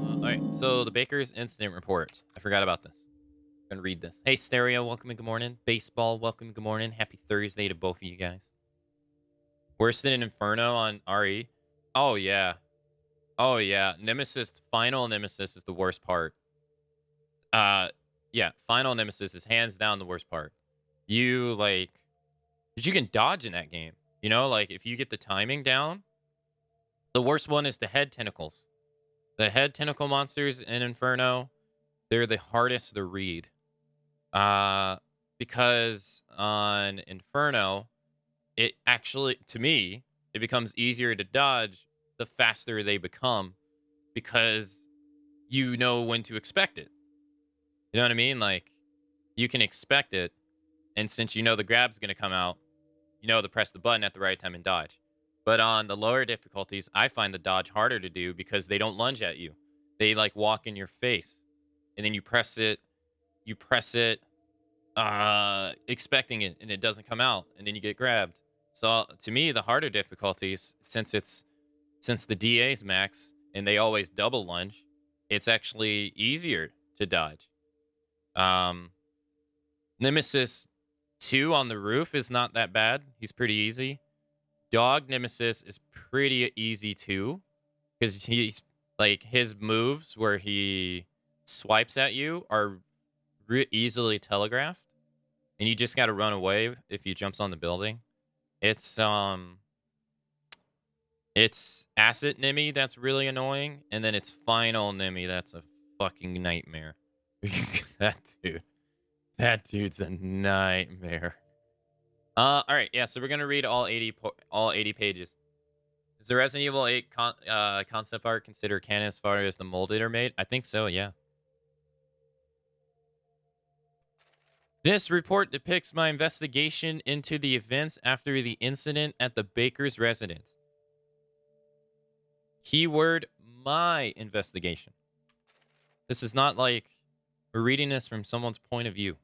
All right, so the Baker's incident report. I forgot about this. I'm gonna read this. Hey, Stereo, welcome and good morning. Baseball, welcome and good morning. Happy Thursday to both of you guys. Worse than an Inferno on RE? Oh, yeah. Oh, yeah. Nemesis, final Nemesis is the worst part. Uh, yeah, final Nemesis is hands down the worst part. You, like, 'cause you can dodge in that game. You know, like, if you get the timing down, the worst one is the head tentacles. The head tentacle monsters in Inferno, they're the hardest to read. Uh, because on Inferno, it actually, to me, it becomes easier to dodge the faster they become because you know when to expect it. You know what I mean? Like, you can expect it, and since you know the grab's going to come out, you know to press the button at the right time and dodge. But on the lower difficulties, I find the dodge harder to do because they don't lunge at you. They like walk in your face, and then you press it, expecting it, and it doesn't come out, and then you get grabbed. So to me, the harder difficulties, since the DA's max and they always double lunge, it's actually easier to dodge. Um, Nemesis 2 on the roof is not that bad. He's pretty easy. Dog Nemesis is pretty easy too, because he's like his moves where he swipes at you are easily telegraphed, and you just got to run away if he jumps on the building. It's it's Acid Nemi that's really annoying, and then it's Final Nemi that's a fucking nightmare. that dude, that dude's a nightmare. All right, yeah. So we're gonna read all 80 pages. Is the Resident Evil 8 concept art considered canon as far as the molded are made? I think so. Yeah. This report depicts my investigation into the events after the incident at the Baker's residence. Keyword, my investigation. This is not like we're reading this from someone's point of view.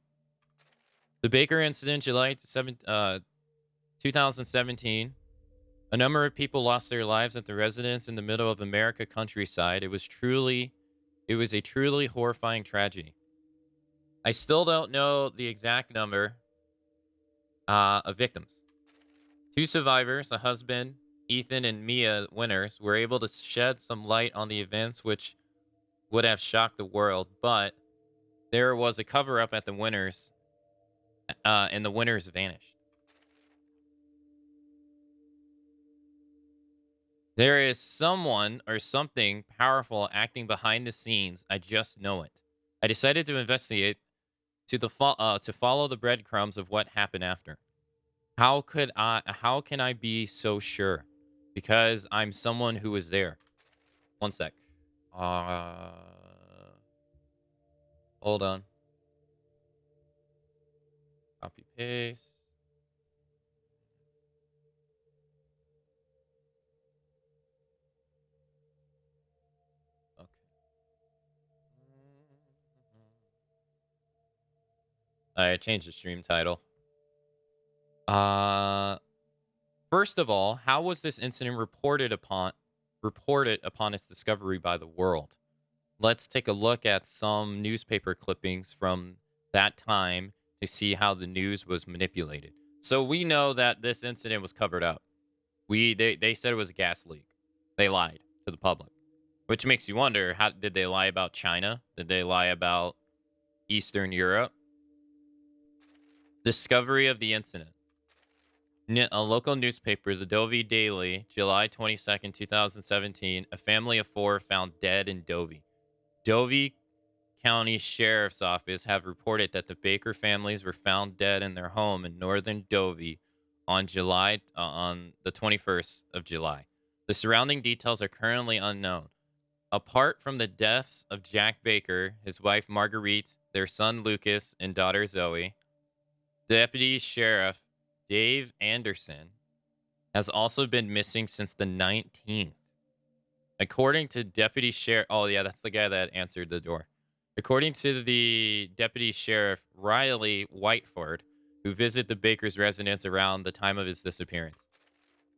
The Baker incident, July 2017. A number of people lost their lives at the residence in the middle of America countryside. It was a truly horrifying tragedy. I still don't know the exact number of victims. Two survivors, a husband, Ethan and Mia Winters, were able to shed some light on the events which would have shocked the world, but there was a cover up at the Winters, and the Winters vanished. There is someone or something powerful acting behind the scenes. I just know it. I decided to investigate to follow the breadcrumbs of what happened after. How can I be so sure? Because I'm someone who was there. One sec. Uh Hold on. Copy paste. Okay. I changed the stream title. Uh First of all, how was this incident reported upon its discovery by the world? Let's take a look at some newspaper clippings from that time to see how the news was manipulated. So we know that this incident was covered up. They said it was a gas leak. They lied to the public, which makes you wonder, how did they lie about China? Did they lie about Eastern Europe? Discovery of the incident. A local newspaper, the Dovey Daily, July 22nd, 2017, a family of four found dead in Dovey. Dovey County Sheriff's Office have reported that the Baker families were found dead in their home in northern Dovey on on the 21st of July. The surrounding details are currently unknown. Apart from the deaths of Jack Baker, his wife Marguerite, their son Lucas, and daughter Zoe, Deputy Sheriff Dave Anderson has also been missing since the 19th. According to Deputy Sheriff, oh yeah, that's the guy that answered the door. According to the Deputy Sheriff Riley Whiteford, who visited the Baker's residence around the time of his disappearance.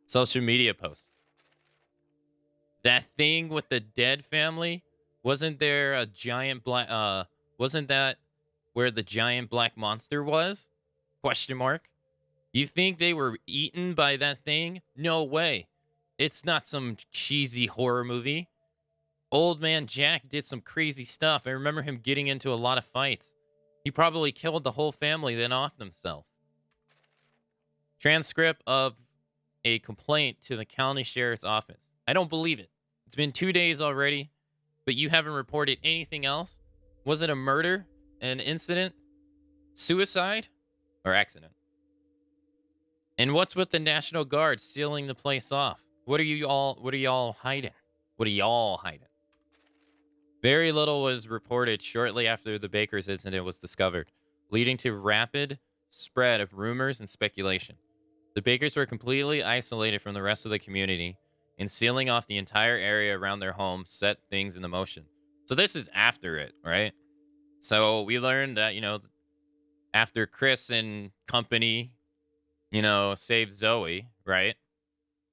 Social media posts. That thing with the dead family, wasn't there a giant black wasn't that where the giant black monster was? Question mark. You think they were eaten by that thing? No way. It's not some cheesy horror movie. Old man Jack did some crazy stuff. I remember him getting into a lot of fights. He probably killed the whole family, then offed himself. Transcript of a complaint to the county sheriff's office. I don't believe it. It's been 2 days already, but you haven't reported anything else? Was it a murder, an incident, suicide, or accident? And what's with the National Guard sealing the place off? What are y'all hiding? What are y'all hiding? Very little was reported shortly after the Baker's incident was discovered, leading to rapid spread of rumors and speculation. The Bakers were completely isolated from the rest of the community, and sealing off the entire area around their home set things into motion. So this is after it, right? So we learned that, after Chris and company, saved Zoe, right?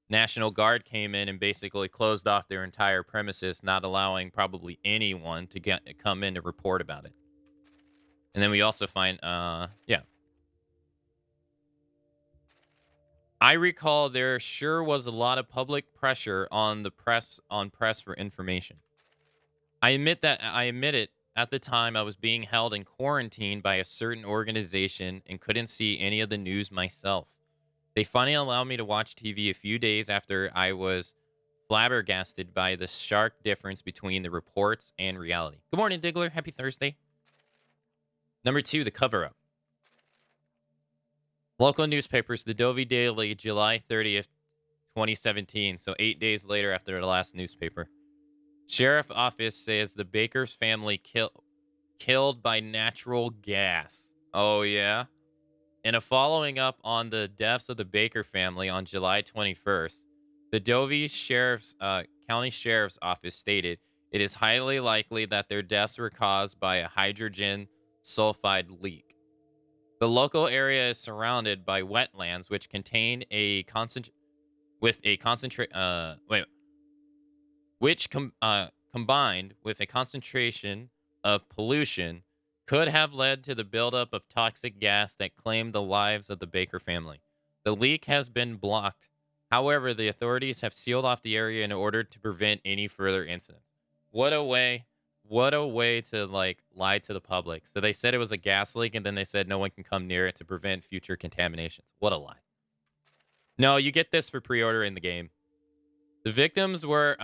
National Guard came in and basically closed off their entire premises, not allowing probably anyone to come in to report about it. And then we also find, I recall there sure was a lot of public pressure on the press for information. I admit it. At the time, I was being held in quarantine by a certain organization and couldn't see any of the news myself. They finally allowed me to watch TV a few days after I was flabbergasted by the stark difference between the reports and reality. Good morning, Diggler. Happy Thursday. Number 2, the cover-up. Local newspapers, the Dovey Daily, July 30th, 2017. So 8 days later after the last newspaper. Sheriff office says the Baker's family killed by natural gas. Oh, yeah? In a following up on the deaths of the Baker family on July 21st, the Dovey County Sheriff's Office stated it is highly likely that their deaths were caused by a hydrogen sulfide leak. The local area is surrounded by wetlands which contain combined with a concentration of pollution could have led to the buildup of toxic gas that claimed the lives of the Baker family. The leak has been blocked. However, the authorities have sealed off the area in order to prevent any further incidents. What a way to lie to the public. So they said it was a gas leak, and then they said no one can come near it to prevent future contaminations. What a lie. No, you get this for pre-ordering the game. The victims were,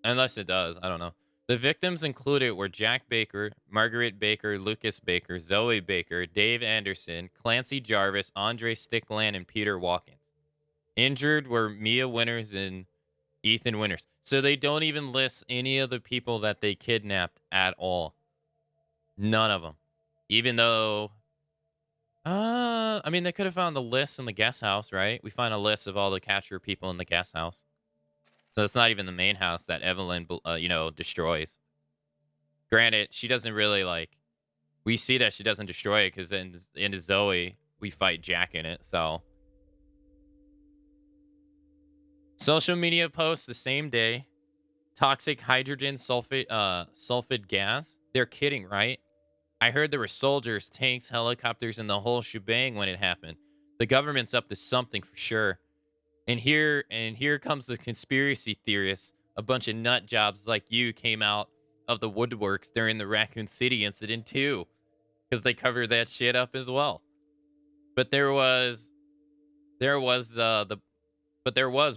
unless it does, I don't know. The victims included were Jack Baker, Margaret Baker, Lucas Baker, Zoe Baker, Dave Anderson, Clancy Jarvis, Andre Stickland, and Peter Watkins. Injured were Mia Winters and Ethan Winters. So they don't even list any of the people that they kidnapped at all. None of them. Even though, they could have found the list in the guest house, right? We find a list of all the captured people in the guest house. So it's not even the main house that Evelyn, destroys. Granted, she doesn't really, we see that she doesn't destroy it because in Zoe, we fight Jack in it, so. Social media posts the same day. Toxic hydrogen sulfide gas. They're kidding, right? I heard there were soldiers, tanks, helicopters, and the whole shebang when it happened. The government's up to something for sure. And here comes the conspiracy theorists. A bunch of nut jobs like you came out of the woodworks during the Raccoon City incident too, because they covered that shit up as well. But there was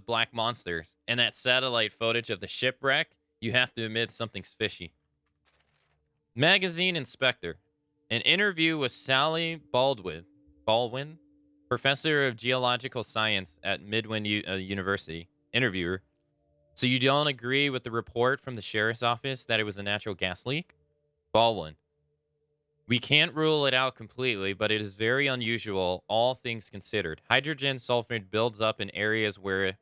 black monsters, and that satellite footage of the shipwreck. You have to admit something's fishy. Magazine Inspector, an interview with Sally Baldwin, professor of geological science at Midland University. Interviewer. So you don't agree with the report from the sheriff's office that it was a natural gas leak? Baldwin. We can't rule it out completely, but it is very unusual, all things considered. Hydrogen sulfide builds up in areas where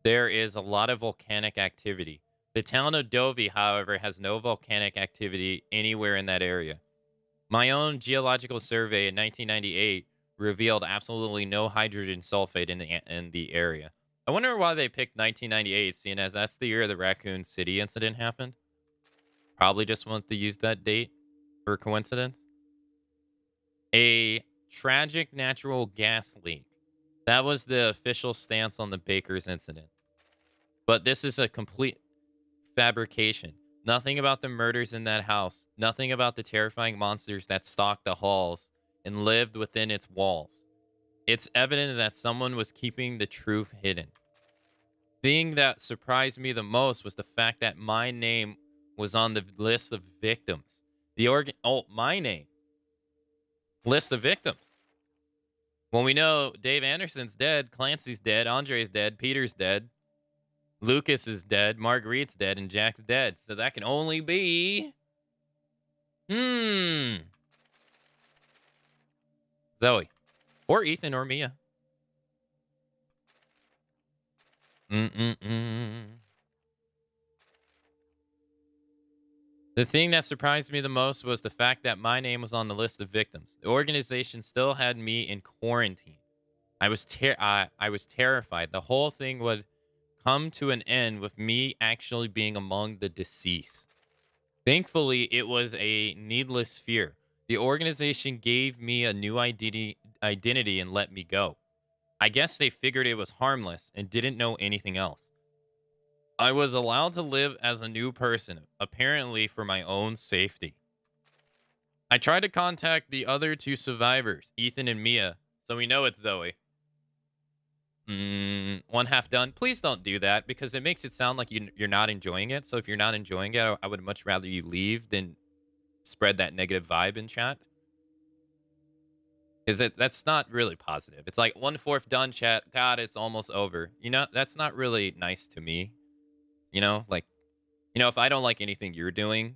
there is a lot of volcanic activity. The town of Dovey, however, has no volcanic activity anywhere in that area. My own geological survey in 1998 revealed absolutely no hydrogen sulfate in the area. I wonder why they picked 1998, seeing as that's the year the Raccoon City incident happened. Probably just want to use that date for coincidence. A tragic natural gas leak. That was the official stance on the Baker's incident. But this is a complete fabrication. Nothing about the murders in that house. Nothing about the terrifying monsters that stalked the halls and lived within its walls. It's evident that someone was keeping the truth hidden. Thing that surprised me the most was the fact that my name was on the list of victims. My name. List of victims. When we know Dave Anderson's dead, Clancy's dead, Andre's dead, Peter's dead, Lucas is dead, Marguerite's dead, and Jack's dead. So that can only be... Zoe. Or Ethan or Mia. The thing that surprised me the most was the fact that my name was on the list of victims. The organization still had me in quarantine. I was terrified. The whole thing would come to an end with me actually being among the deceased. Thankfully, it was a needless fear. The organization gave me a new identity and let me go. I guess they figured it was harmless and didn't know anything else. I was allowed to live as a new person, apparently for my own safety. I tried to contact the other two survivors, Ethan and Mia, so we know it's Zoe. One half done. Please don't do that because it makes it sound like you're not enjoying it. So if you're not enjoying it, I would much rather you leave than spread that negative vibe in chat. Because that's not really positive. It's like 1/4 done, chat. God, it's almost over. You know, that's not really nice to me. You know, like, if I don't like anything you're doing,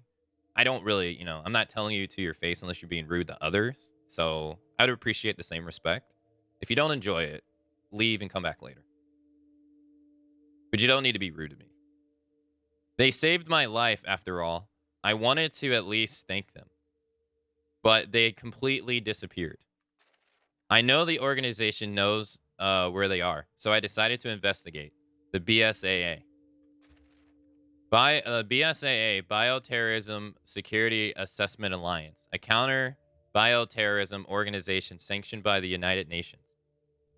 I don't really, I'm not telling you to your face unless you're being rude to others. So I'd appreciate the same respect. If you don't enjoy it, leave and come back later. But you don't need to be rude to me. They saved my life, after all. I wanted to at least thank them. But they completely disappeared. I know the organization knows where they are, so I decided to investigate. The BSAA. BSAA, Bioterrorism Security Assessment Alliance, a counter-bioterrorism organization sanctioned by the United Nations.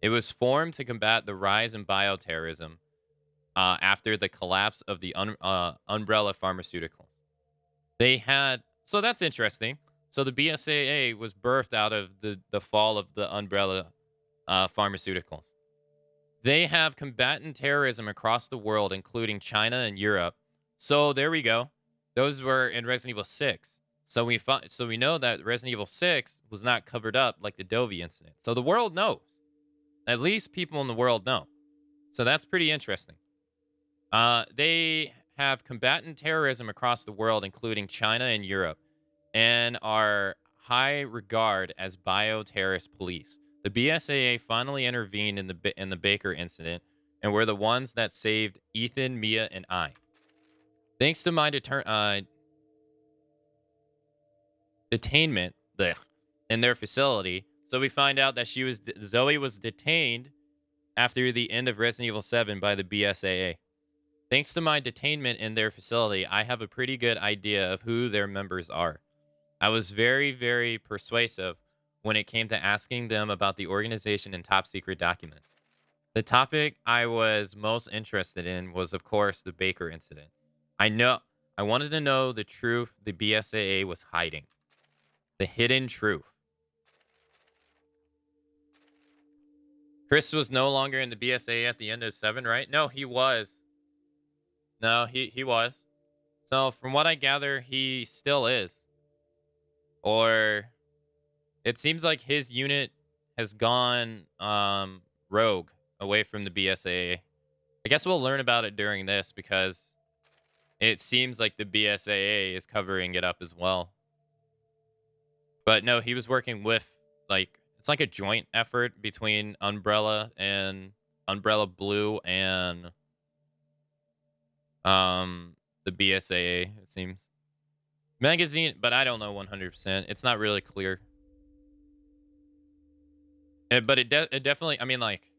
It was formed to combat the rise in bioterrorism after the collapse of the Umbrella Pharmaceuticals. So that's interesting. So the BSAA was birthed out of the fall of the Umbrella Pharmaceuticals. They have combatant terrorism across the world, including China and Europe. So there we go. Those were in Resident Evil 6. So we know that Resident Evil 6 was not covered up like the Dovey incident. So the world knows. At least people in the world know. So that's pretty interesting. They have combatant terrorism across the world, including China and Europe, and are high regard as bioterrorist police. The BSAA finally intervened in the Baker incident and were the ones that saved Ethan, Mia, and I. Thanks to my detainment in their facility, so we find out that Zoe was detained after the end of Resident Evil 7 by the BSAA. Thanks to my detainment in their facility, I have a pretty good idea of who their members are. I was very, very persuasive when it came to asking them about the organization and top secret documents. The topic I was most interested in was, of course, the Baker incident. I wanted to know the truth the BSAA was hiding. The hidden truth. Chris was no longer in the BSAA at the end of 7, right? No, he was. No, he was. So from what I gather, he still is. Or it seems like his unit has gone rogue away from the BSAA. I guess we'll learn about it during this because it seems like the BSAA is covering it up as well. But no, he was working with, it's like a joint effort between Umbrella and Umbrella Blue and the BSAA, it seems. Magazine, but I don't know 100%. It's not really clear. But it definitely, I mean, like,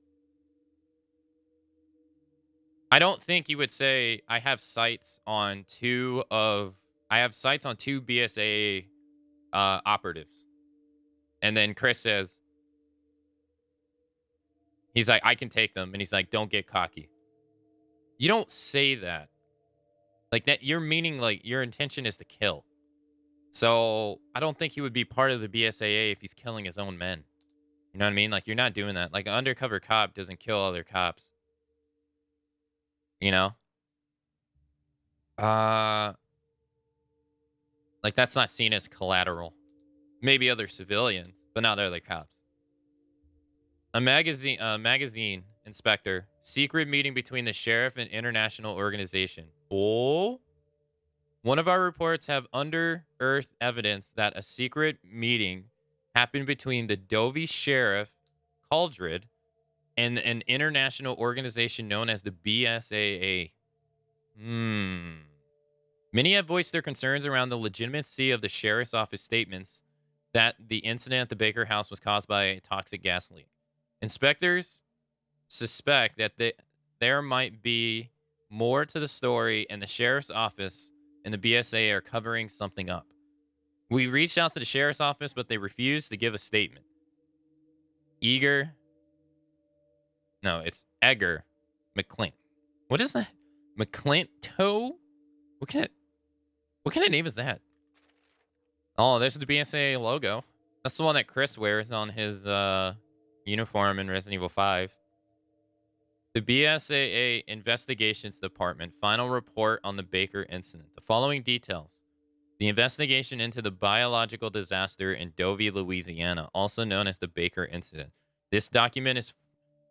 I don't think you would say I have sights on two BSA operatives. And then Chris says, he's like, I can take them. And he's like, don't get cocky. You don't say that. Like that, you're meaning like your intention is to kill. So I don't think he would be part of the BSAA if he's killing his own men. You know what I mean? Like you're not doing that. Like an undercover cop doesn't kill other cops. You know? Uh like that's not seen as collateral. Maybe other civilians, but not other cops. A magazine inspector. Secret meeting between the sheriff and international organization. Oh, one of our reports have under-earth evidence that a secret meeting happened between the Dovey sheriff, Caldred, and an international organization known as the BSAA. Hmm. Many have voiced their concerns around the legitimacy of the sheriff's office statements that the incident at the Baker house was caused by a toxic gas leak. Inspectors suspect that there might be more to the story, and the sheriff's office and the BSA are covering something up. We reached out to the sheriff's office, but they refused to give a statement. Eager, no, it's Edgar McClint. What is that? McClinto? What kind of name is that? Oh, there's the BSA logo. That's the one that Chris wears on his uniform in Resident Evil 5. The BSAA Investigations Department final report on the Baker incident. The following details. The investigation into the biological disaster in Dovey, Louisiana, also known as the Baker incident. This document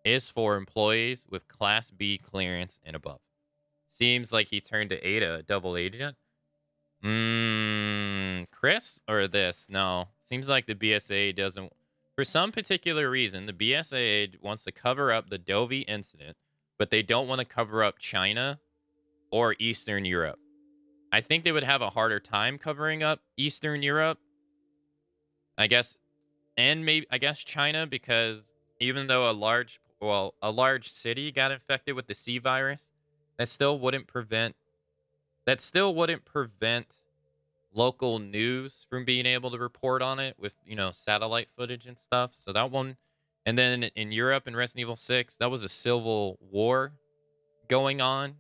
is for employees with Class B clearance and above. Seems like he turned to Ada, a double agent. Chris or this? No. Seems like the BSA doesn't. For some particular reason, the BSA wants to cover up the Dovey incident, but they don't want to cover up China or Eastern Europe. I think they would have a harder time covering up Eastern Europe. I guess, and maybe I guess China, because even though a large city got infected with the C virus, that still wouldn't prevent local news from being able to report on it with, satellite footage and stuff. So that one, and then in Europe in Resident Evil 6, that was a civil war going on.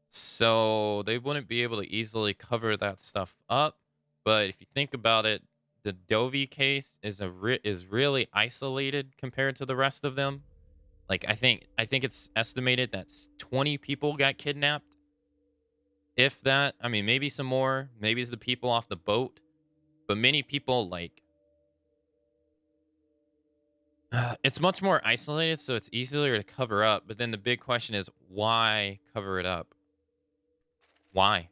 So they wouldn't be able to easily cover that stuff up. But if you think about it, the Dovey case is really isolated compared to the rest of them. Like I think it's estimated that 20 people got kidnapped. If that, I mean, maybe some more. Maybe it's the people off the boat, but many people it's much more isolated, so it's easier to cover up. But then the big question is, why cover it up? Why?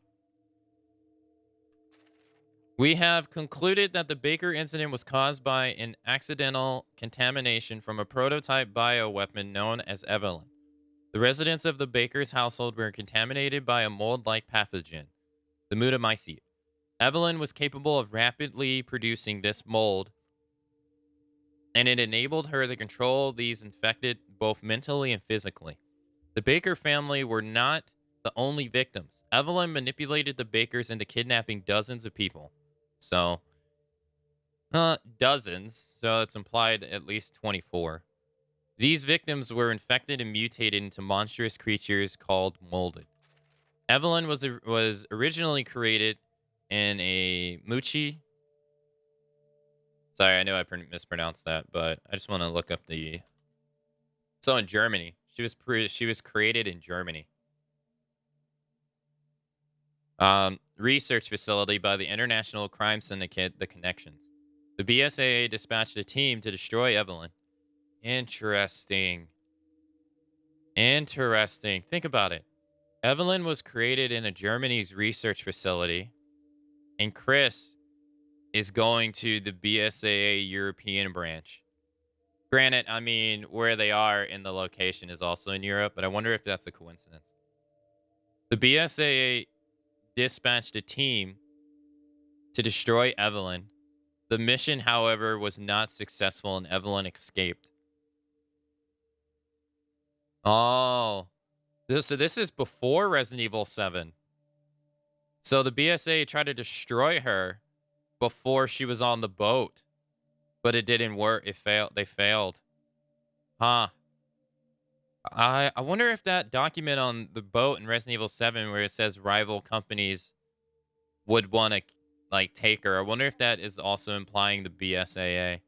We have concluded that the Baker incident was caused by an accidental contamination from a prototype bioweapon known as Evelyn. The residents of the Baker's household were contaminated by a mold-like pathogen, the Mutamycete. Evelyn was capable of rapidly producing this mold, and it enabled her to control these infected both mentally and physically. The Baker family were not the only victims. Evelyn manipulated the Bakers into kidnapping dozens of people. So, dozens. So it's implied at least 24. These victims were infected and mutated into monstrous creatures called molded. Evelyn was originally created in a Muchi. Sorry, I know I mispronounced that, but I just want to look up the. So in Germany, she was created in Germany. Research facility by the International Crime Syndicate, The Connections. The BSAA dispatched a team to destroy Evelyn. Interesting. Think about it. Evelyn was created in a Germany's research facility, and Chris is going to the BSAA European branch. Granted, I mean, where they are in the location is also in Europe, but I wonder if that's a coincidence. The BSAA dispatched a team to destroy Evelyn. The mission, however, was not successful and Evelyn escaped. Oh, this is before Resident Evil 7. So the BSA tried to destroy her before she was on the boat, but it didn't work. It failed. They failed. Huh. I wonder if that document on the boat in Resident Evil 7 where it says rival companies would want to like take her. I wonder if that is also implying the BSAA.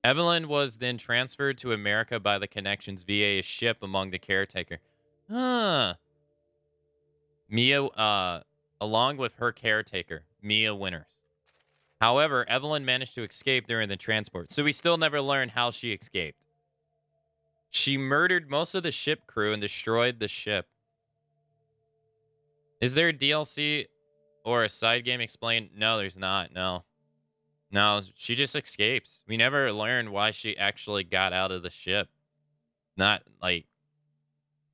Evelyn was then transferred to America by the connections via a ship among the caretaker. Huh. Mia, along with her caretaker, Mia Winters. However, Evelyn managed to escape during the transport, so we still never learned how she escaped. She murdered most of the ship crew and destroyed the ship. Is there a DLC or a side game explained? No, there's not. No. No, she just escapes. We never learned why she actually got out of the ship. Not like,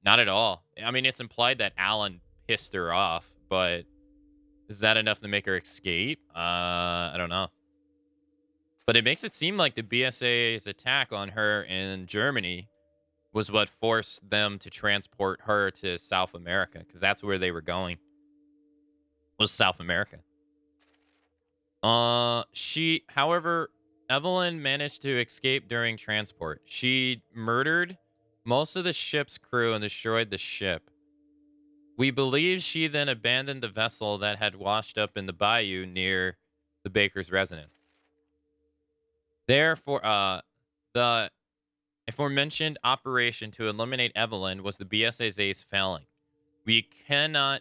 not at all. I mean, it's implied that Alan pissed her off, but is that enough to make her escape? I don't know. But it makes it seem like the BSA's attack on her in Germany was what forced them to transport her to South America, because that's where they were going. Was South America. However, Evelyn managed to escape during transport. She murdered most of the ship's crew and destroyed the ship. We believe she then abandoned the vessel that had washed up in the bayou near the baker's residence. Therefore, the aforementioned operation to eliminate Evelyn was the BSA's failing. We cannot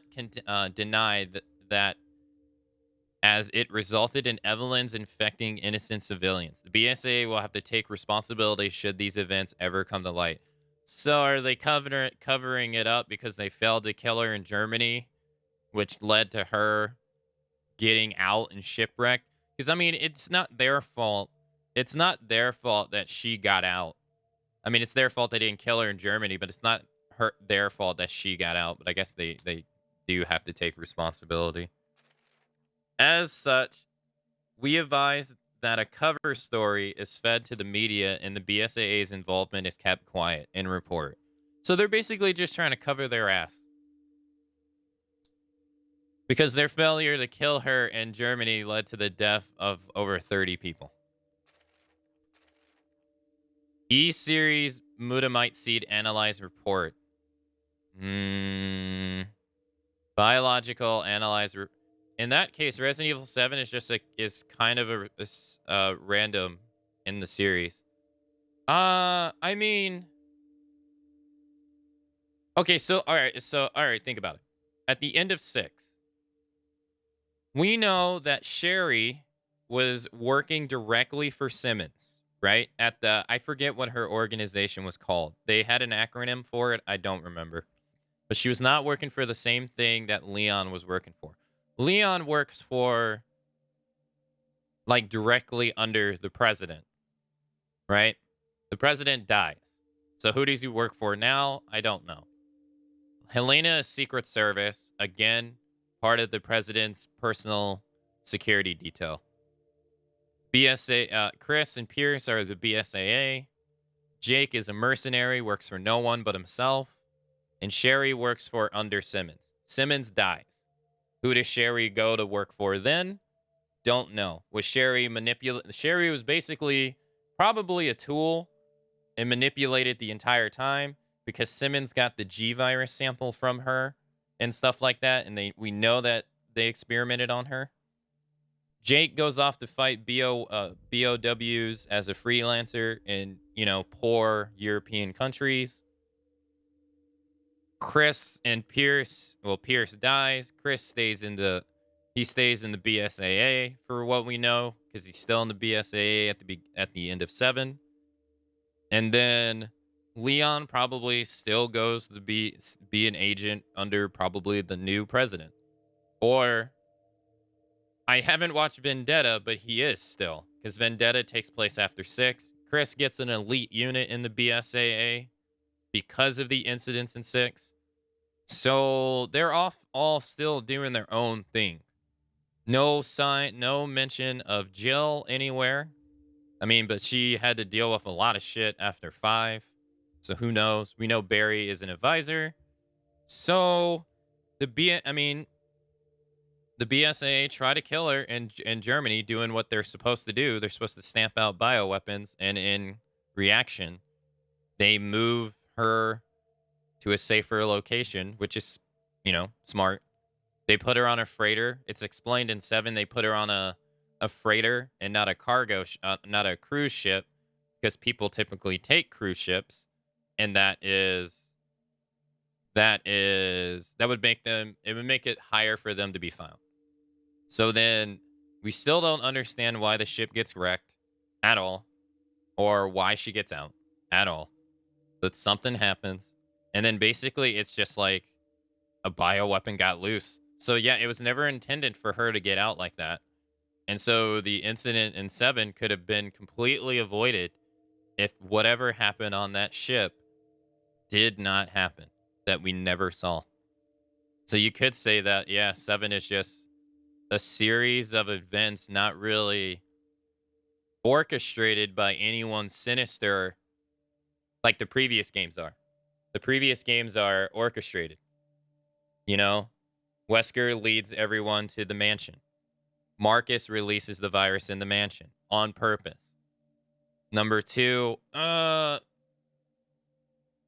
deny that as it resulted in Evelyn's infecting innocent civilians. The BSA will have to take responsibility should these events ever come to light. So are they covering it up because they failed to kill her in Germany, which led to her getting out and shipwrecked? Because, I mean, it's not their fault. It's not their fault that she got out. I mean, it's their fault they didn't kill her in Germany, but it's not their fault that she got out. But I guess they do have to take responsibility. As such, we advise that a cover story is fed to the media and the BSAA's involvement is kept quiet in report. So they're basically just trying to cover their ass. Because their failure to kill her in Germany led to the death of over 30 people. E-Series Mutamite Seed Analyze Report. Biological Analyze Report. In that case, Resident Evil 7 is just is kind of a random in the series. I mean, okay, all right, think about it. At the end of 6, we know that Sherry was working directly for Simmons, right? At I forget what her organization was called. They had an acronym for it. I don't remember. But she was not working for the same thing that Leon was working for. Leon works for, like, directly under the president, right? The president dies. So who does he work for now? I don't know. Helena is Secret Service. Again, part of the president's personal security detail. Chris and Pierce are the BSAA. Jake is a mercenary, works for no one but himself. And Sherry works for under Simmons. Simmons dies. Who does Sherry go to work for then? Don't know. Was Sherry Sherry was basically probably a tool and manipulated the entire time because Simmons got the G virus sample from her and stuff like that, and we know that they experimented on her. Jake goes off to fight BOWs as a freelancer in, poor European countries. Chris and Pierce, Pierce dies. Chris stays in the BSAA for what we know, because he's still in the BSAA at the end of 7. And then Leon probably still goes to be an agent under probably the new president. Or I haven't watched Vendetta, but he is still, because Vendetta takes place after 6. Chris gets an elite unit in the BSAA because of the incidents in 6. So they're all still doing their own thing. No sign, no mention of Jill anywhere. I mean, but she had to deal with a lot of shit after 5. So who knows? We know Barry is an advisor. So I mean, the BSA try to kill her in Germany doing what they're supposed to do. They're supposed to stamp out bioweapons, and in reaction, they move her to a safer location, which is, smart. They put her on a freighter. It's explained in 7. They put her on a freighter and not a not a cruise ship, because people typically take cruise ships, and that would make it higher for them to be found. So then we still don't understand why the ship gets wrecked at all, or why she gets out at all. But something happens, and then basically it's just like a bioweapon got loose. So yeah, it was never intended for her to get out like that. And so the incident in 7 could have been completely avoided if whatever happened on that ship did not happen, that we never saw. So you could say that, yeah, 7 is just a series of events not really orchestrated by anyone sinister like the previous games are. The previous games are orchestrated. You know, Wesker leads everyone to the mansion. Marcus releases the virus in the mansion on purpose. Number 2,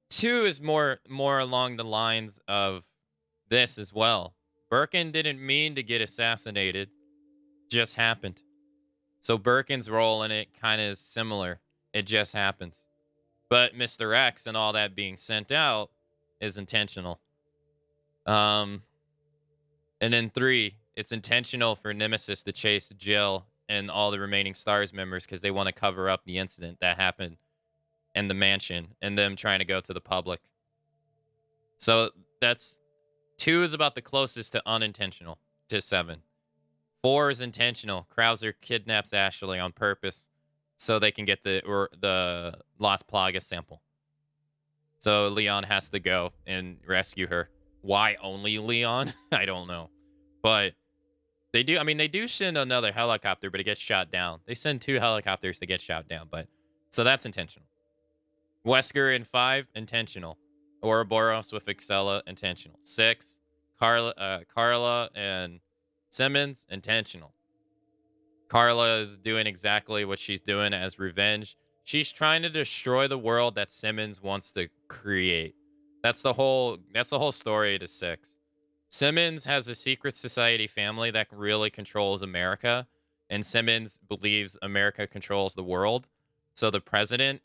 2 is more along the lines of this as well. Birkin didn't mean to get assassinated, just happened. So Birkin's role in it kind of is similar. It just happens. But Mr. X and all that being sent out is intentional. And then 3, it's intentional for Nemesis to chase Jill and all the remaining STARS members because they want to cover up the incident that happened in the mansion and them trying to go to the public. So that's 2 is about the closest to unintentional to 7. 4 is intentional. Krauser kidnaps Ashley on purpose so they can get the Las Plagas sample. So Leon has to go and rescue her. Why only Leon? I don't know. But they do send another helicopter, but it gets shot down. They send 2 helicopters to get shot down, but so that's intentional. Wesker in 5, intentional. Ouroboros with Excella, intentional. 6, Carla and Simmons, intentional. Carla is doing exactly what she's doing as revenge. She's trying to destroy the world that Simmons wants to create. That's the whole story to 6. Simmons has a secret society family that really controls America, and Simmons believes America controls the world. So the president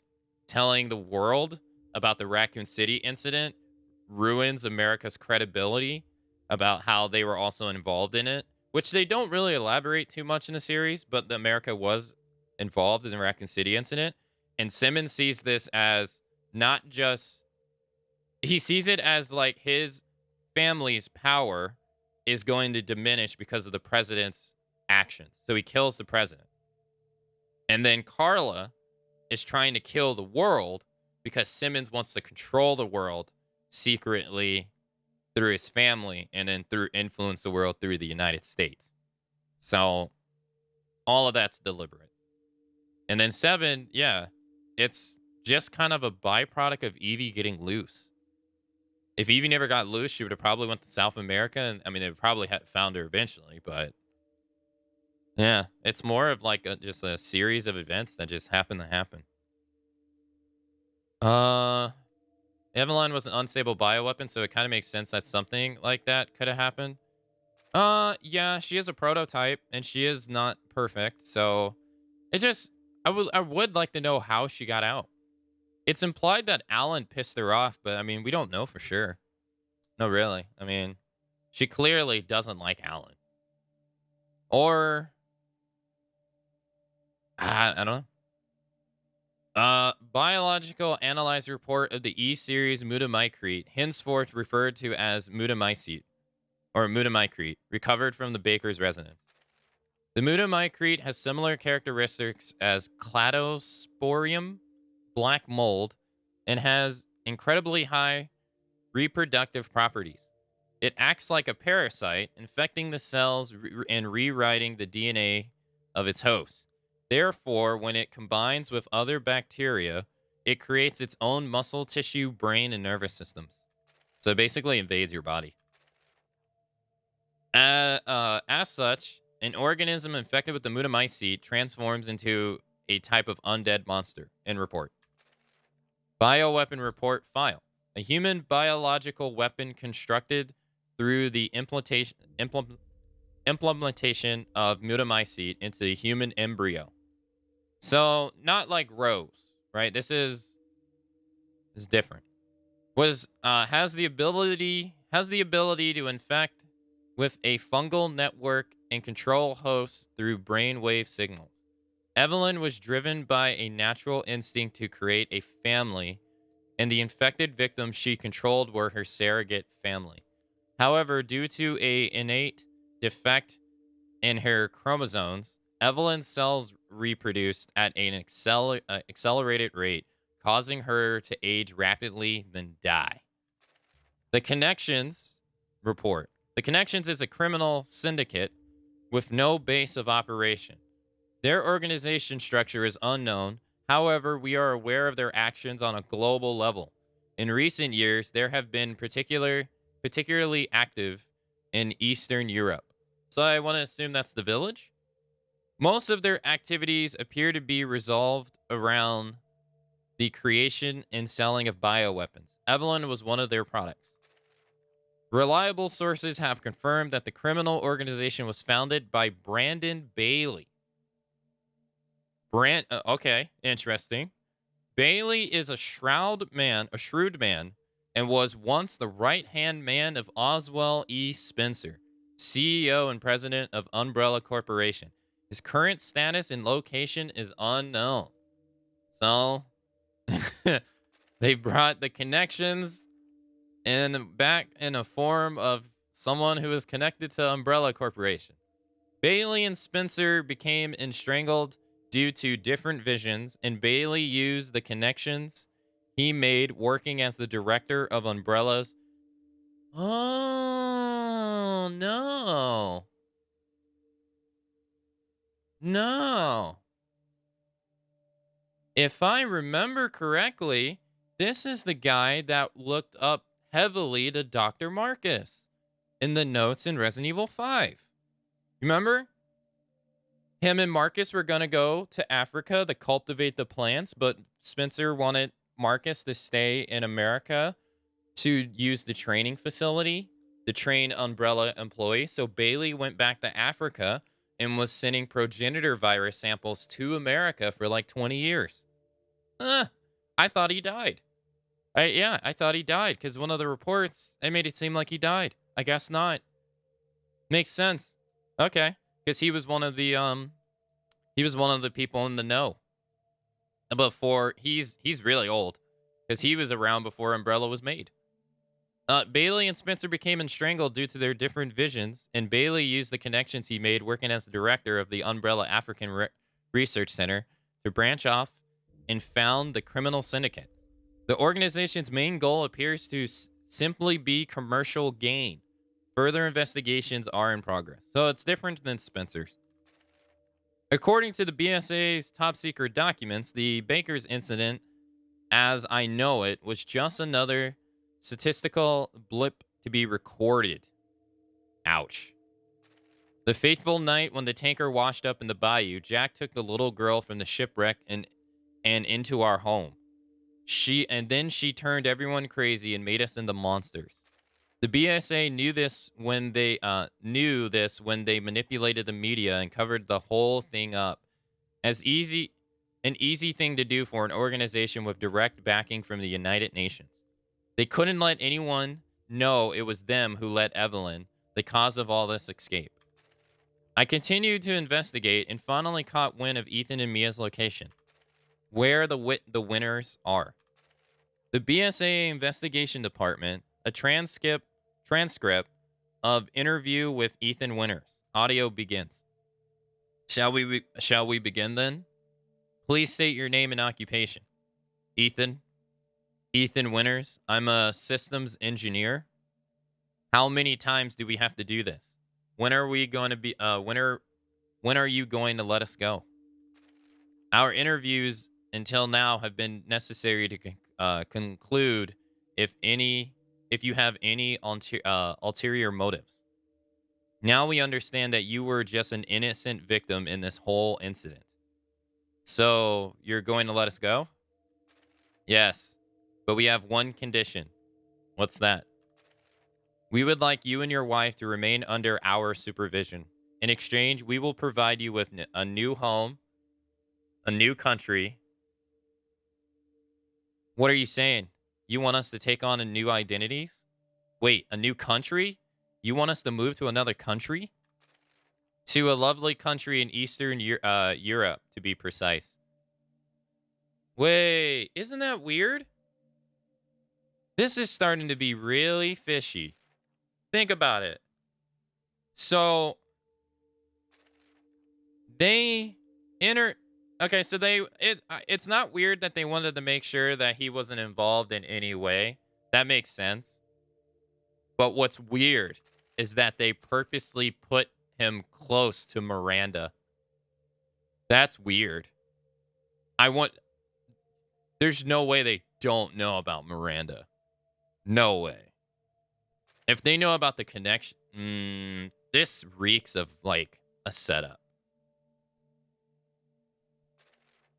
telling the world about the Raccoon City incident ruins America's credibility about how they were also involved in it, which they don't really elaborate too much in the series, but America was involved in the Raccoon City incident. And Simmons sees this as not just, he sees it as like his family's power is going to diminish because of the president's actions. So he kills the president. And then Carla is trying to kill the world because Simmons wants to control the world secretly through his family and then through influence the world through the United States. So all of that's deliberate. And then 7, yeah, it's just kind of a byproduct of Evie getting loose. If Evie never got loose, she would have probably went to South America. And I mean, they would probably had found her eventually, but yeah, it's more of like just a series of events that just happen to happen. Eveline was an unstable bioweapon, so it kind of makes sense that something like that could have happened. Yeah, she is a prototype, and she is not perfect, so it just, I would like to know how she got out. It's implied that Alan pissed her off, but I mean, we don't know for sure. No, really. I mean, she clearly doesn't like Alan. Or, I don't know. Biological analyzer report of the E-series mutamycrete, henceforth referred to as mutamycete, or mutamycrete, recovered from the baker's residence. The mutamycrete has similar characteristics as cladosporium, black mold, and has incredibly high reproductive properties. It acts like a parasite, infecting the cells and rewriting the DNA of its host. Therefore, when it combines with other bacteria, it creates its own muscle tissue, brain, and nervous systems. So it basically invades your body. As such, an organism infected with the Mutamycete transforms into a type of undead monster. In report. Bioweapon report file. A human biological weapon constructed through the implementation of Mutamycete into a human embryo. So not like Rose, right? This is different. Has the ability to infect with a fungal network and control hosts through brainwave signals. Evelyn was driven by a natural instinct to create a family, and the infected victims she controlled were her surrogate family. However, due to a innate defect in her chromosomes, Evelyn's cells reproduced at an accelerated rate, causing her to age rapidly, then die. The Connections report. The Connections is a criminal syndicate with no base of operation. Their organization structure is unknown. However, we are aware of their actions on a global level. In recent years, there have been particularly active in Eastern Europe. So I want to assume that's the village. Most of their activities appear to be resolved around the creation and selling of bioweapons. Evelyn was one of their products. Reliable sources have confirmed that the criminal organization was founded by Brandon Bailey. Okay, interesting. Bailey is a shrewd man, and was once the right-hand man of Oswell E. Spencer, CEO and president of Umbrella Corporation. His current status and location is unknown. So, they brought the Connections and back in a form of someone who is connected to Umbrella Corporation. Bailey and Spencer became entangled due to different visions, and Bailey used the connections he made working as the director of Umbrella's. Oh, no. No. If I remember correctly, this is the guy that looked up heavily to Dr. Marcus in the notes in Resident Evil 5. Remember? Him and Marcus were going to go to Africa to cultivate the plants, but Spencer wanted Marcus to stay in America to use the training facility to train Umbrella employees. So Bailey went back to Africa and was sending progenitor virus samples to America for like 20 years. I thought he died. I thought he died because one of the reports, they made it seem like he died. I guess not. Makes sense. Okay. Because he was one of the people in the know. Before he's really old because he was around before Umbrella was made. Bailey and Spencer became entangled due to their different visions, and Bailey used the connections he made working as the director of the Umbrella African Research Center to branch off and found the criminal syndicate. The organization's main goal appears to simply be commercial gain. Further investigations are in progress. So it's different than Spencer's. According to the BSA's top secret documents, the Baker's incident, as I know it, was just another statistical blip to be recorded. Ouch. The fateful night when the tanker washed up in the bayou, Jack took the little girl from the shipwreck and into our home. She turned everyone crazy and made us into monsters. The BSA knew this when they manipulated the media and covered the whole thing up. An easy thing to do for an organization with direct backing from the United Nations. They couldn't let anyone know it was them who let Evelyn, the cause of all this, escape. I continued to investigate and finally caught wind of Ethan and Mia's location, where the Winters are. The BSA investigation department, a transcript of interview with Ethan Winters. Audio begins. Shall we begin then? Please state your name and occupation. Ethan Winters. I'm a systems engineer. How many times do we have to do this? When are we going to be when are you going to let us go? Our interviews until now have been necessary to conclude if any if you have any ulterior motives. Now we understand that you were just an innocent victim in this whole incident. So, you're going to let us go? Yes. But we have one condition. What's that? We would like you and your wife to remain under our supervision. In exchange, we will provide you with a new home, a new country. What are you saying? You want us to take on a new identities? Wait, a new country? You want us to move to another country? To a lovely country in Eastern Europe, to be precise. Wait, isn't that weird? This is starting to be really fishy. Think about it. So they enter. Okay, so it's not weird that they wanted to make sure that he wasn't involved in any way. That makes sense. But what's weird is that they purposely put him close to Miranda. That's weird. There's no way they don't know about Miranda. No way. If they know about the connection, this reeks of like a setup.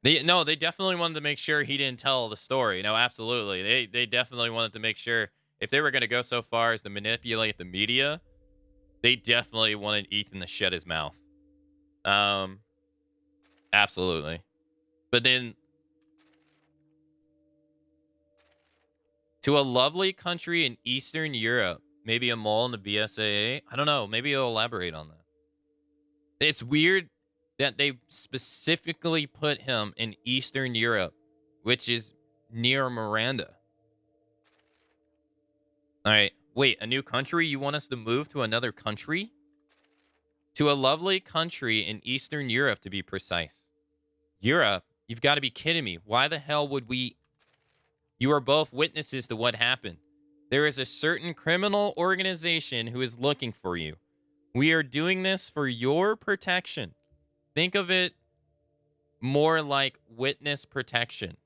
They definitely wanted to make sure he didn't tell the story. No, absolutely. They definitely wanted to make sure if they were going to go so far as to manipulate the media, they definitely wanted Ethan to shut his mouth. Absolutely. But then to a lovely country in Eastern Europe, maybe a mole in the BSAA. I don't know. Maybe you'll elaborate on that. It's weird that they specifically put him in Eastern Europe, which is near Miranda. All right. Wait, a new country? You want us to move to another country? To a lovely country in Eastern Europe, to be precise. Europe? You've got to be kidding me. Why the hell would we? You are both witnesses to what happened. There is a certain criminal organization who is looking for you. We are doing this for your protection. Think of it more like witness protection.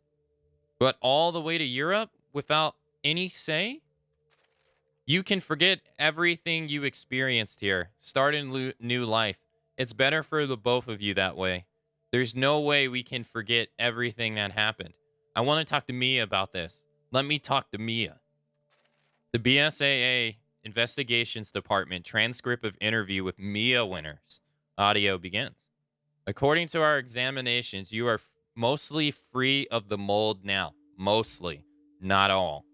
But all the way to Europe without any say? You can forget everything you experienced here. Start a new life. It's better for the both of you that way. There's no way we can forget everything that happened. I want to talk to Mia about this. Let me talk to Mia. The BSAA Investigations Department transcript of interview with Mia Winters. Audio begins. According to our examinations, you are mostly free of the mold now. Mostly. Not all.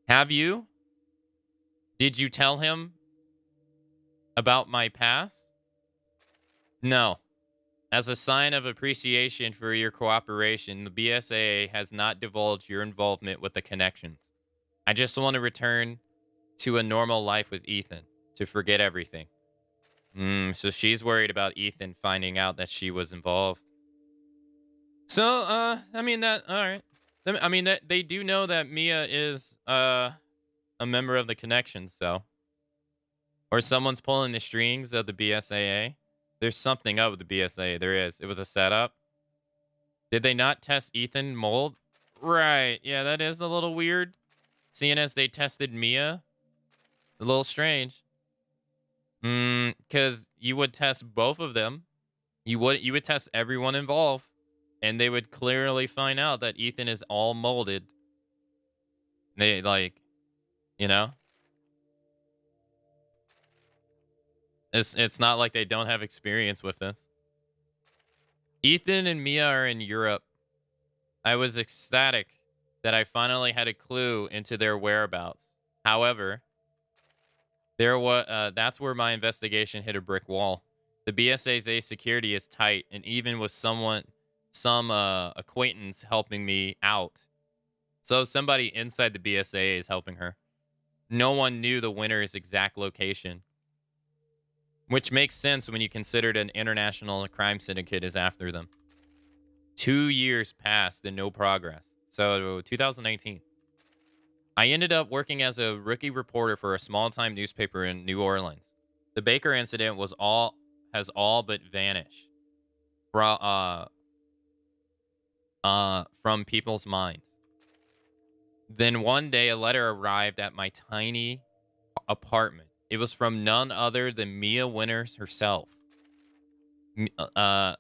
Have you? Did you tell him about my past? No. As a sign of appreciation for your cooperation, the BSAA has not divulged your involvement with the connections. I just want to return to a normal life with Ethan, to forget everything. So she's worried about Ethan finding out that she was involved. So, all right. I mean, that they do know that Mia is, a member of the connections, so. Or someone's pulling the strings of the BSAA. There's something up with the BSAA. There is. It was a setup. Did they not test Ethan mold? Right. Yeah, that is a little weird. Seeing as they tested Mia. It's a little strange. Because you would test both of them. You would test everyone involved. And they would clearly find out that Ethan is all molded. They, like, you know? It's not like they don't have experience with this. Ethan and Mia are in Europe. I was ecstatic that I finally had a clue into their whereabouts. However, that's where my investigation hit a brick wall. The BSA's security is tight, and even with some acquaintance helping me out. So somebody inside the BSA is helping her. No one knew the winner's exact location. Which makes sense when you consider an international crime syndicate is after them. 2 years passed and no progress. So 2019. I ended up working as a rookie reporter for a small-time newspaper in New Orleans. The Baker incident has all but vanished from people's minds. Then one day, a letter arrived at my tiny apartment. It was from none other than Mia Winters herself. M- Uh,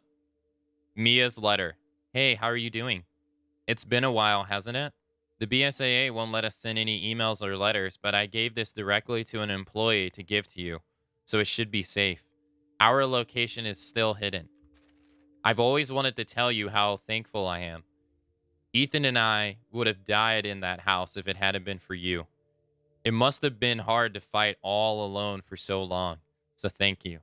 Mia's letter. Hey, how are you doing? It's been a while, hasn't it? The BSAA won't let us send any emails or letters, but I gave this directly to an employee to give to you, so it should be safe. Our location is still hidden. I've always wanted to tell you how thankful I am. Ethan and I would have died in that house if it hadn't been for you. It must have been hard to fight all alone for so long, so thank you.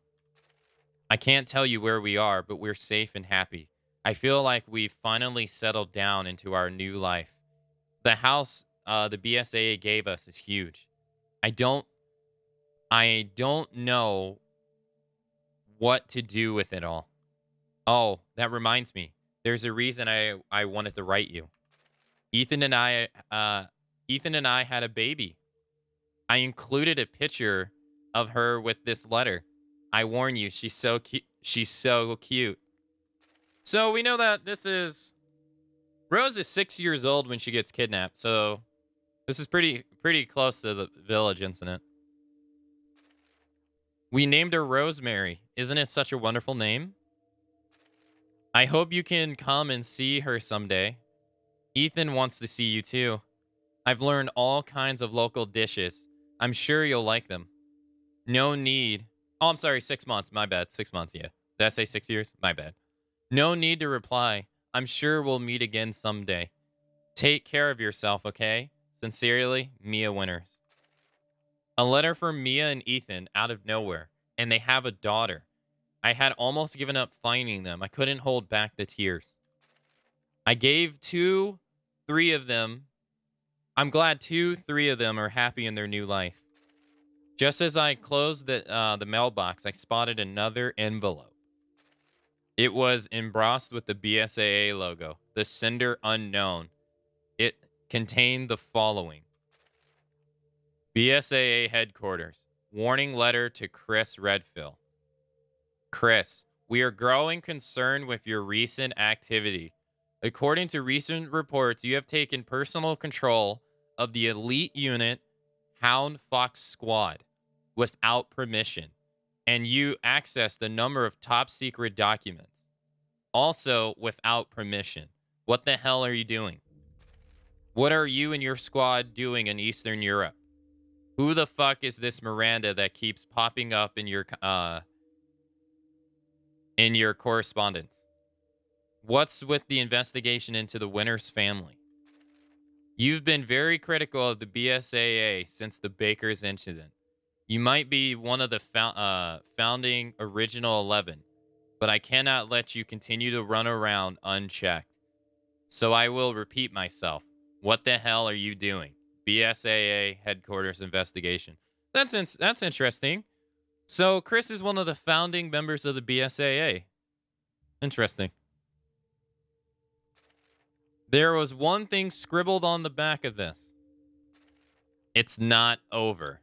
I can't tell you where we are, but we're safe and happy. I feel like we've finally settled down into our new life. The house the BSAA gave us is huge. I don't I don't know what to do with it all. Oh, that reminds me. There's a reason I wanted to write you. Ethan and I Ethan and I had a baby. I included a picture of her with this letter. I warn you, she's so cute. She's so cute. So we know that this is Rose is 6 years old when she gets kidnapped. So this is pretty close to the village incident. We named her Rosemary. Isn't it such a wonderful name? I hope you can come and see her someday. Ethan wants to see you too. I've learned all kinds of local dishes. I'm sure you'll like them. No need. Oh, I'm sorry, 6 months. My bad. 6 months, yeah. Did I say 6 years? My bad. No need to reply. I'm sure we'll meet again someday. Take care of yourself, okay? Sincerely, Mia Winters. A letter from Mia and Ethan out of nowhere, and they have a daughter. I had almost given up finding them. I couldn't hold back the tears. I gave 3 of them. I'm glad 3 of them are happy in their new life. Just as I closed the mailbox, I spotted another envelope. It was embossed with the BSAA logo, the sender unknown. It contained the following: BSAA headquarters, warning letter to Chris Redfill. Chris, we are growing concerned with your recent activity. According to recent reports, you have taken personal control of the elite unit Hound Fox Squad without permission, and you accessed a number of top secret documents, also without permission. What the hell are you doing? What are you and your squad doing in Eastern Europe? Who the fuck is this Miranda that keeps popping up in your correspondence? What's with the investigation into the Winters family? You've been very critical of the BSAA since the Baker's incident. You might be one of the founding original 11, but I cannot let you continue to run around unchecked. So I will repeat myself. What the hell are you doing? BSAA headquarters investigation. That's interesting. So Chris is one of the founding members of the BSAA. Interesting. There was one thing scribbled on the back of this. It's not over.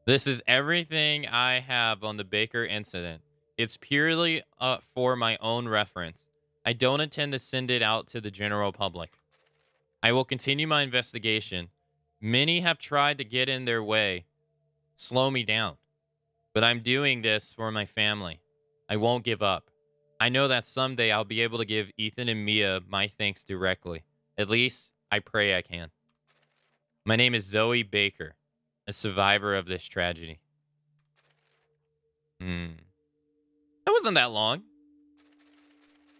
This is everything I have on the Baker incident. It's purely for my own reference. I don't intend to send it out to the general public. I will continue my investigation. Many have tried to get in their way, slow me down. But I'm doing this for my family. I won't give up. I know that someday I'll be able to give Ethan and Mia my thanks directly. At least, I pray I can. My name is Zoe Baker, a survivor of this tragedy. That wasn't that long.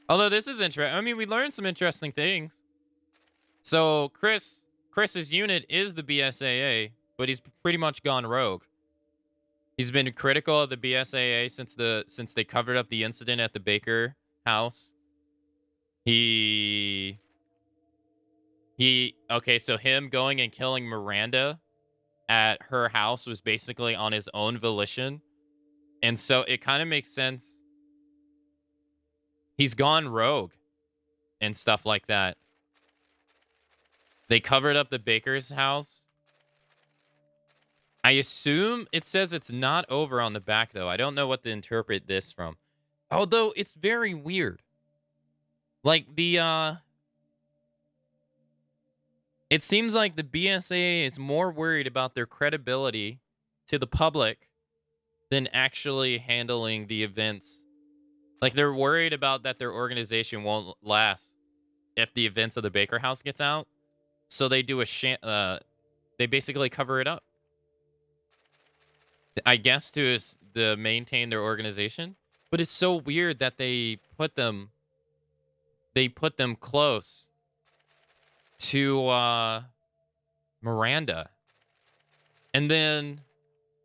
Although this is interesting. I mean, we learned some interesting things. So Chris's unit is the BSAA, but he's pretty much gone rogue. He's been critical of the BSAA since they covered up the incident at the Baker house. So him going and killing Miranda at her house was basically on his own volition. And so it kind of makes sense. He's gone rogue and stuff like that. They covered up the baker's house. I assume it says it's not over on the back, though. I don't know what to interpret this from. Although it's very weird. Like it seems like the BSAA is more worried about their credibility to the public than actually handling the events. Like they're worried about that their organization won't last if the events of the Baker House gets out. So they do they basically cover it up. I guess to maintain their organization, but it's so weird that they put them close to Miranda. And then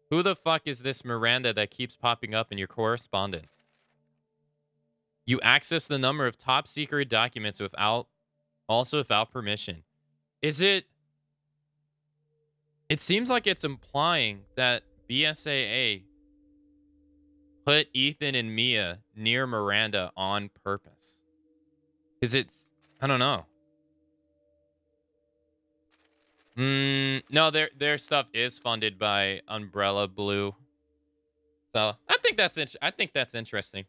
who the fuck is this Miranda that keeps popping up in your correspondence? You access the number of top secret documents without permission. It seems like it's implying that BSAA put Ethan and Mia near Miranda on purpose. Because I don't know. No, their stuff is funded by Umbrella Blue. So I think that's interesting.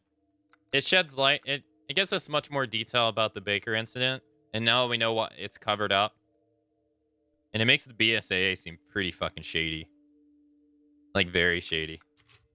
It sheds light. It gives us much more detail about the Baker incident, and now we know what it's covered up. And it makes the BSAA seem pretty fucking shady. Like very shady.